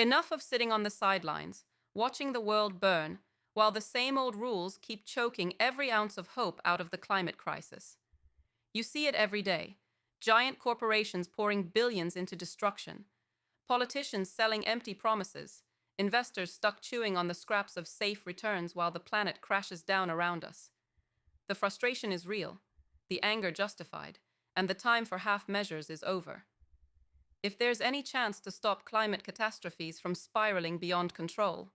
Enough of sitting on the sidelines, watching the world burn, while the same old rules keep choking every ounce of hope out of the climate crisis. You see it every day. Giant corporations pouring billions into destruction, politicians selling empty promises, investors stuck chewing on the scraps of safe returns while the planet crashes down around us. The frustration is real, the anger justified, and the time for half measures is over. If there's any chance to stop climate catastrophes from spiraling beyond control,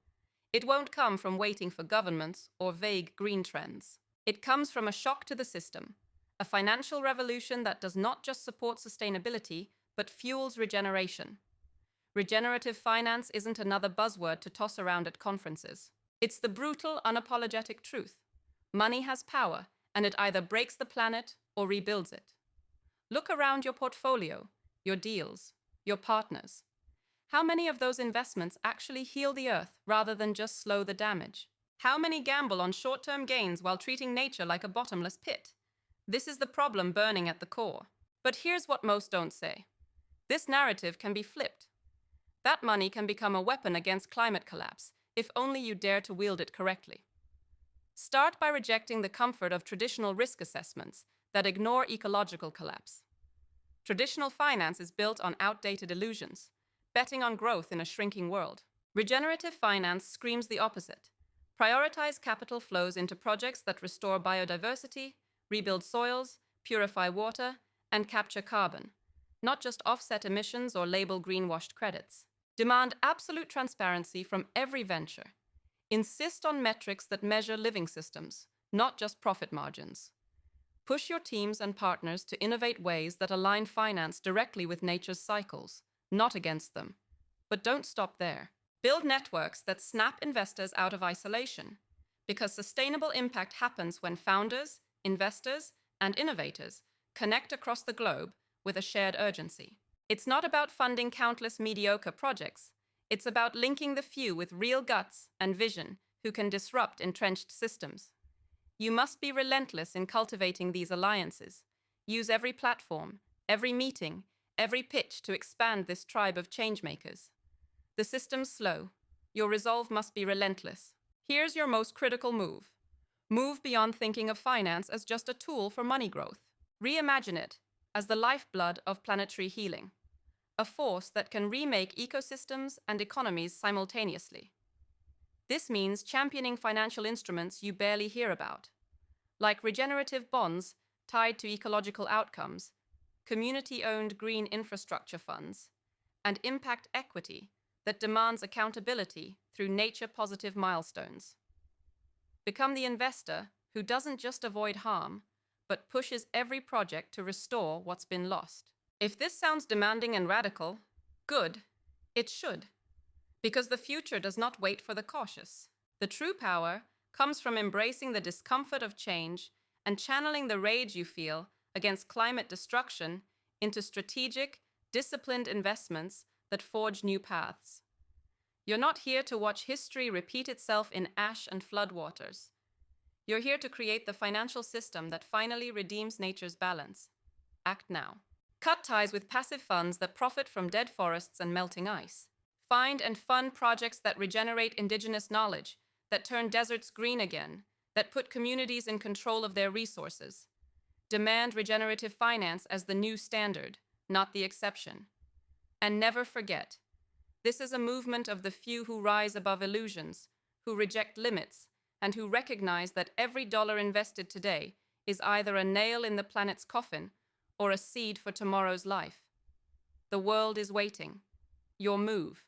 it won't come from waiting for governments or vague green trends. It comes from a shock to the system, a financial revolution that does not just support sustainability, but fuels regeneration. Regenerative finance isn't another buzzword to toss around at conferences. It's the brutal, unapologetic truth. Money has power, and it either breaks the planet or rebuilds it. Look around your portfolio, your deals, your partners. How many of those investments actually heal the earth rather than just slow the damage? How many gamble on short-term gains while treating nature like a bottomless pit? This is the problem burning at the core. But here's what most don't say. This narrative can be flipped. That money can become a weapon against climate collapse if only you dare to wield it correctly. Start by rejecting the comfort of traditional risk assessments that ignore ecological collapse. Traditional finance is built on outdated illusions, betting on growth in a shrinking world. Regenerative finance screams the opposite. Prioritize capital flows into projects that restore biodiversity, rebuild soils, purify water, and capture carbon, not just offset emissions or label greenwashed credits. Demand absolute transparency from every venture. Insist on metrics that measure living systems, not just profit margins. Push your teams and partners to innovate ways that align finance directly with nature's cycles, not against them. But don't stop there. Build networks that snap investors out of isolation, because sustainable impact happens when founders, investors, and innovators connect across the globe with a shared urgency. It's not about funding countless mediocre projects. It's about linking the few with real guts and vision who can disrupt entrenched systems. You must be relentless in cultivating these alliances. Use every platform, every meeting, every pitch to expand this tribe of changemakers. The system's slow. Your resolve must be relentless. Here's your most critical move. Move beyond thinking of finance as just a tool for money growth. Reimagine it as the lifeblood of planetary healing, a force that can remake ecosystems and economies simultaneously. This means championing financial instruments you barely hear about, like regenerative bonds tied to ecological outcomes, community-owned green infrastructure funds, and impact equity that demands accountability through nature-positive milestones. Become the investor who doesn't just avoid harm, but pushes every project to restore what's been lost. If this sounds demanding and radical, good, it should. Because the future does not wait for the cautious. The true power comes from embracing the discomfort of change and channeling the rage you feel against climate destruction into strategic, disciplined investments that forge new paths. You're not here to watch history repeat itself in ash and floodwaters. You're here to create the financial system that finally redeems nature's balance. Act now. Cut ties with passive funds that profit from dead forests and melting ice. Find and fund projects that regenerate indigenous knowledge, that turn deserts green again, that put communities in control of their resources. Demand regenerative finance as the new standard, not the exception. And never forget, this is a movement of the few who rise above illusions, who reject limits, and who recognize that every dollar invested today is either a nail in the planet's coffin or a seed for tomorrow's life. The world is waiting. Your move,